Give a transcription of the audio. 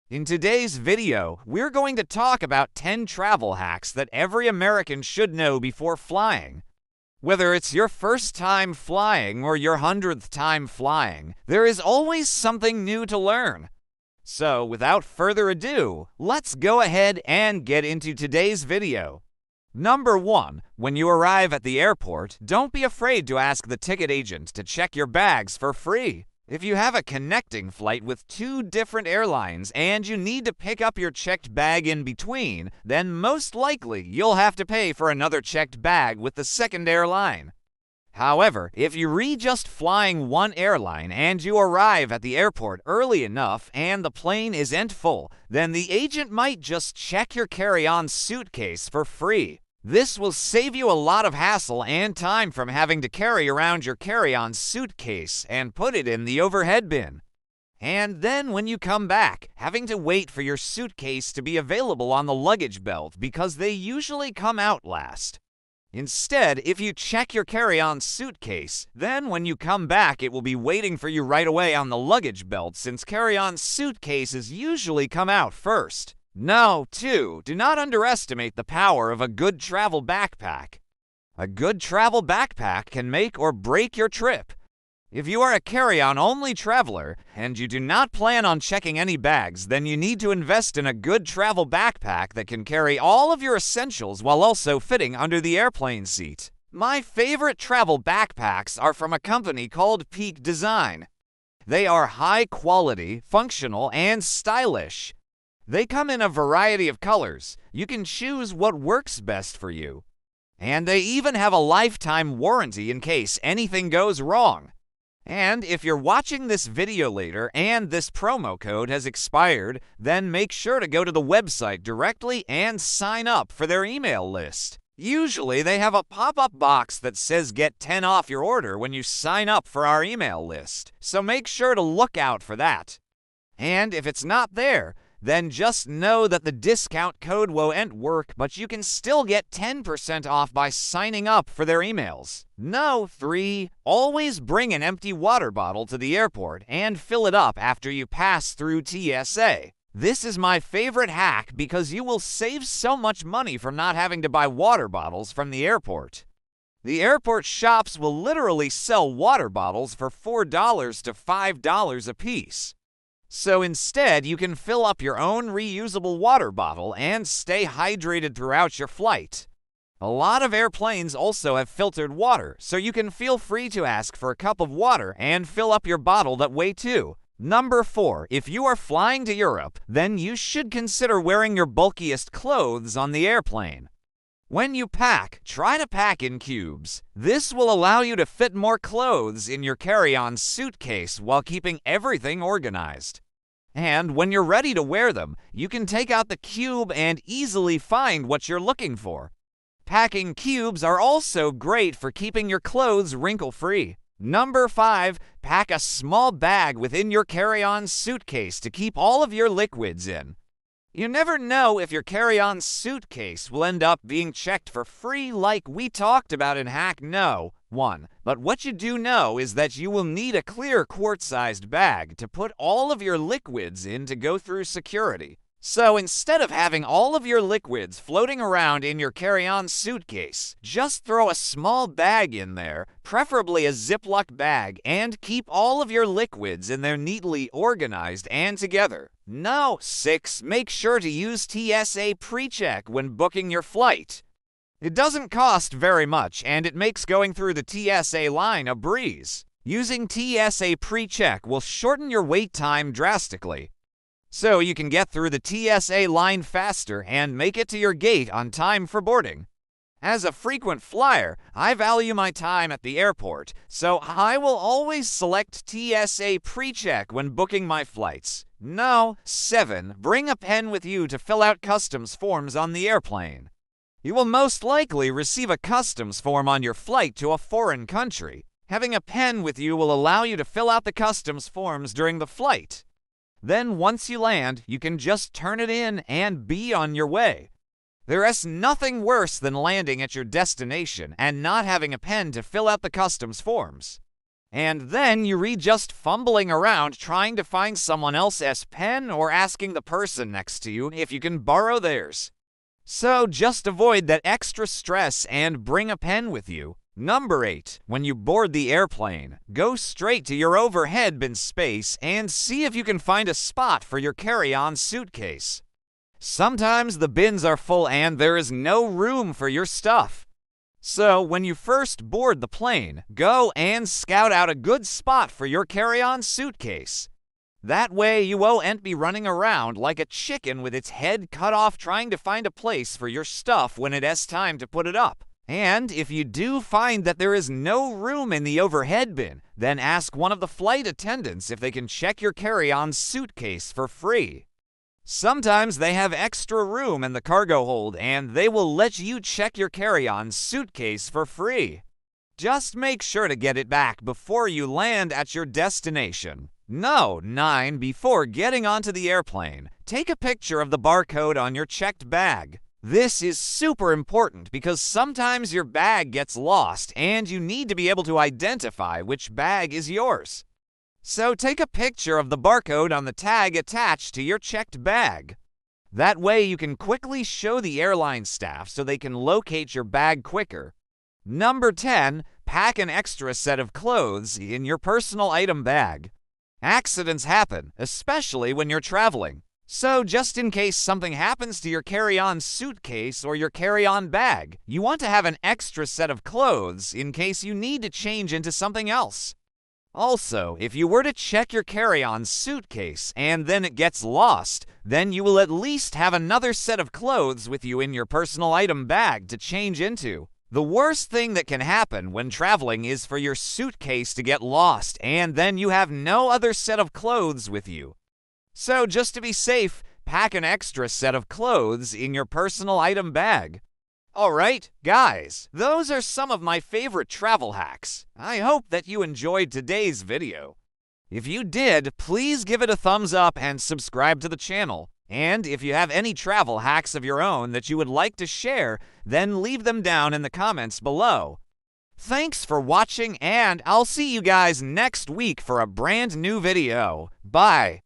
In today's video, we're going to talk about 10 travel hacks that every American should know before flying. Whether it's your first time flying or your 100th time flying, there is always something new to learn. So, without further ado, let's go ahead and get into today's video. Number 1. When you arrive at the airport, don't be afraid to ask the ticket agent to check your bags for free. If you have a connecting flight with 2 different airlines and you need to pick up your checked bag in between, then most likely you'll have to pay for another checked bag with the second airline. However, if you just flying one airline and you arrive at the airport early enough and the plane isn't full, then the agent might just check your carry-on suitcase for free. This will save you a lot of hassle and time from having to carry around your carry-on suitcase and put it in the overhead bin. And then when you come back, having to wait for your suitcase to be available on the luggage belt because they usually come out last. Instead, if you check your carry-on suitcase, then when you come back it will be waiting for you right away on the luggage belt since carry-on suitcases usually come out first. No, 2. Do not underestimate the power of a good travel backpack. A good travel backpack can make or break your trip. If you are a carry-on only traveler and you do not plan on checking any bags, then you need to invest in a good travel backpack that can carry all of your essentials while also fitting under the airplane seat. My favorite travel backpacks are from a company called Peak Design. They are high quality, functional, and stylish. They come in a variety of colors. You can choose what works best for you. And they even have a lifetime warranty in case anything goes wrong. And if you're watching this video later and this promo code has expired, then make sure to go to the website directly and sign up for their email list. Usually they have a pop-up box that says get 10 off your order when you sign up for our email list. So make sure to look out for that. And if it's not there, then just know that the discount code won't work, but you can still get 10% off by signing up for their emails. No, 3. Always bring an empty water bottle to the airport and fill it up after you pass through TSA. This is my favorite hack because you will save so much money from not having to buy water bottles from the airport. The airport shops will literally sell water bottles for $4 to $5 a piece. So instead, you can fill up your own reusable water bottle and stay hydrated throughout your flight. A lot of airplanes also have filtered water, so you can feel free to ask for a cup of water and fill up your bottle that way too. Number 4. If you are flying to Europe, then you should consider wearing your bulkiest clothes on the airplane. When you pack, try to pack in cubes. This will allow you to fit more clothes in your carry-on suitcase while keeping everything organized. And when you're ready to wear them, you can take out the cube and easily find what you're looking for. Packing cubes are also great for keeping your clothes wrinkle-free. Number 5. Pack a small bag within your carry-on suitcase to keep all of your liquids in. You never know if your carry-on suitcase will end up being checked for free like we talked about in hack no. 1. But what you do know is that you will need a clear quart-sized bag to put all of your liquids in to go through security. So instead of having all of your liquids floating around in your carry-on suitcase, just throw a small bag in there, preferably a Ziploc bag, and keep all of your liquids in there neatly organized and together. No. 6. Make sure to use TSA PreCheck when booking your flight. It doesn't cost very much, and it makes going through the TSA line a breeze. Using TSA PreCheck will shorten your wait time drastically, so you can get through the TSA line faster and make it to your gate on time for boarding. As a frequent flyer, I value my time at the airport, so I will always select TSA PreCheck when booking my flights. No. 7. Bring a pen with you to fill out customs forms on the airplane. You will most likely receive a customs form on your flight to a foreign country. Having a pen with you will allow you to fill out the customs forms during the flight. Then once you land, you can just turn it in and be on your way. There is nothing worse than landing at your destination and not having a pen to fill out the customs forms. And then you read just fumbling around trying to find someone else's pen or asking the person next to you if you can borrow theirs. So just avoid that extra stress and bring a pen with you. Number 8. When you board the airplane, go straight to your overhead bin space and see if you can find a spot for your carry-on suitcase. Sometimes the bins are full and there is no room for your stuff. So when you first board the plane, go and scout out a good spot for your carry-on suitcase. That way you won't be running around like a chicken with its head cut off trying to find a place for your stuff when it has time to put it up. And if you do find that there is no room in the overhead bin, then ask one of the flight attendants if they can check your carry-on suitcase for free. Sometimes they have extra room in the cargo hold and they will let you check your carry-on suitcase for free. Just make sure to get it back before you land at your destination. 9. Before getting onto the airplane, take a picture of the barcode on your checked bag. This is super important because sometimes your bag gets lost and you need to be able to identify which bag is yours. So take a picture of the barcode on the tag attached to your checked bag. That way you can quickly show the airline staff so they can locate your bag quicker. Number 10. Pack an extra set of clothes in your personal item bag. Accidents happen, especially when you're traveling. So just in case something happens to your carry-on suitcase or your carry-on bag, you want to have an extra set of clothes in case you need to change into something else. Also, if you were to check your carry-on suitcase and then it gets lost, then you will at least have another set of clothes with you in your personal item bag to change into. The worst thing that can happen when traveling is for your suitcase to get lost and then you have no other set of clothes with you. So just to be safe, pack an extra set of clothes in your personal item bag. Alright, guys, those are some of my favorite travel hacks. I hope that you enjoyed today's video. If you did, please give it a thumbs up and subscribe to the channel. And if you have any travel hacks of your own that you would like to share, then leave them down in the comments below. Thanks for watching, and I'll see you guys next week for a brand new video. Bye!